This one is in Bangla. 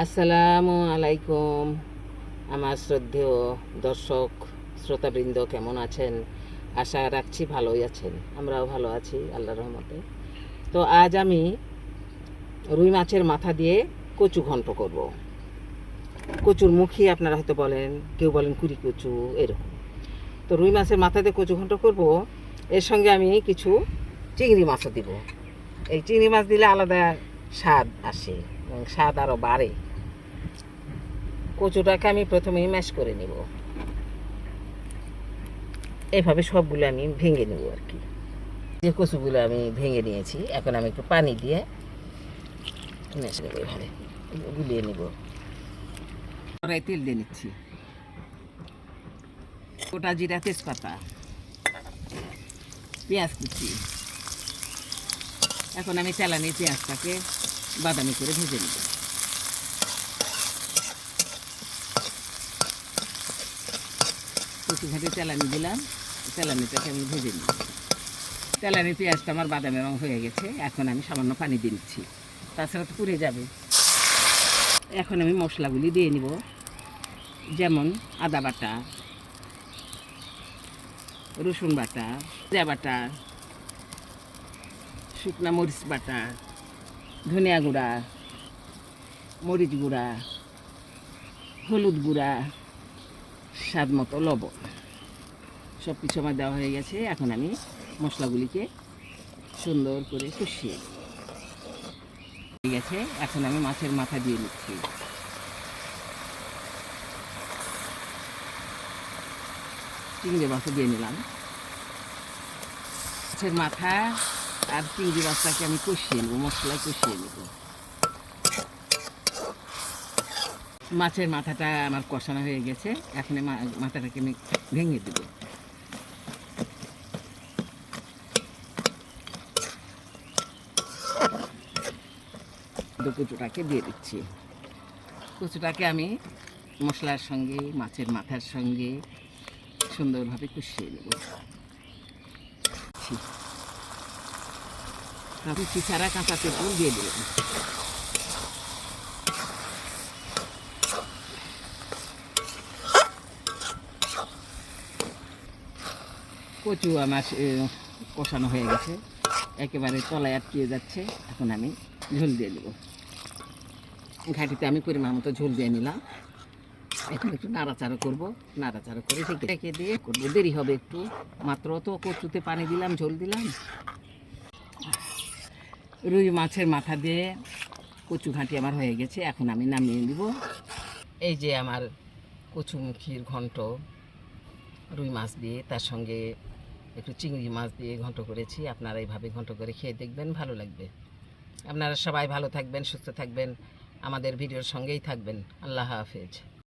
আসসালামু আলাইকুম। আমার শ্রদ্ধেয় দর্শক শ্রোতাবৃন্দ কেমন আছেন? আশা রাখছি ভালোই আছেন। আমরাও ভালো আছি আল্লাহর রহমতে। তো আজ আমি রুই মাছের মাথা দিয়ে কচু ঘন্ট করব। কচুর মুখী আপনারা হয়তো বলেন, কেউ বলেন কুড়ি কচু, এরকম। তো রুই মাছের মাথা দিয়ে কচু ঘন্ট করব। এর সঙ্গে আমি কিছু চিংড়ি মাছও দিব। এই চিংড়ি মাছ দিলে আলাদা স্বাদ আসে এবং স্বাদ আরও বাড়ে। কচুটাকে আমি প্রথমেই ম্যাশ করে নেব। এইভাবে সবগুলো আমি ভেঙে নেব আর কি। যে কচুগুলো আমি ভেঙে নিয়েছি, এখন আমি একটু পানি দিয়ে ম্যাশ নেব, এভাবে গুলিয়ে নেব। কড়াই তেল দিয়ে নিচ্ছি, গোটা জিরা, তেজপাতা, পেঁয়াজ কুচি। এখন আমি চালানি পেঁয়াজটাকে বাদামি করে ভেজে নেব। কচু ঘাটে চালানি দিলাম, চালানিটাকে আমি ভেজে নিই। চালানি পেঁয়াজটা আমার বাদামি রঙ হয়ে গেছে। এখন আমি সামান্য পানি দিয়ে নিচ্ছি, তাছাড়া তো পুড়ে যাবে। এখন আমি মশলাগুলি দিয়ে নিব, যেমন আদা বাটা, রসুন বাটা, জিরা বাটা, শুকনা মরিচ বাটা, ধনিয়া গুঁড়া, মরিচ গুঁড়া, হলুদ গুঁড়া, স্বাদ মতো লবণ। সব কিছু আমার দেওয়া হয়ে গেছে। এখন আমি মশলাগুলিকে সুন্দর করে কষিয়ে গেছে। এখন আমি মাছের মাথা দিয়ে নিচ্ছি। চিংড়ি মাছও দিয়ে নিলাম। মাছের মাথা আর চিংড়ি মাছটাকে আমি কষিয়ে নেব, মশলায় কষিয়ে নেব। মাছের মাথাটা আমার কষানো হয়ে গেছে। এখন মাথাটাকে আমি ভেঙে দেব। কচুটাকে দিয়ে দিচ্ছি। কচুটাকে আমি মশলার সঙ্গে, মাছের মাথার সঙ্গে সুন্দরভাবে কষিয়ে নেব। কুচি ছাড়া কাঁচা তেঁতুল দিয়ে দিলাম। কচু আমার কষানো হয়ে গেছে, একেবারে তলায় আটকিয়ে যাচ্ছে। এখন আমি ঝোল দিয়ে দেবো। ঘাটিতে আমি পরিমাণ মতো ঝোল দিয়ে নিলাম। এখন একটু নাড়াচাড়া করবো, নাড়াচাড়া করে ঢেকে দিয়ে করবো। দেরি হবে একটু, মাত্র তো কচুতে পানি দিলাম, ঝোল দিলাম। রুই মাছের মাথা দিয়ে কচু ঘাঁটি আমার হয়ে গেছে। এখন আমি নামিয়ে দিব। এই যে আমার কচুমুখির ঘন্ট, রুই মাছ দিয়ে, তার সঙ্গে একটু চিংড়ি মাছ দিয়ে ঘন্ট করেছি। আপনারা এইভাবে ঘন্ট করে খেয়ে দেখবেন, ভালো লাগবে। আপনারা সবাই ভালো থাকবেন, সুস্থ থাকবেন, আমাদের ভিডিওর সঙ্গেই থাকবেন। আল্লাহ হাফেজ।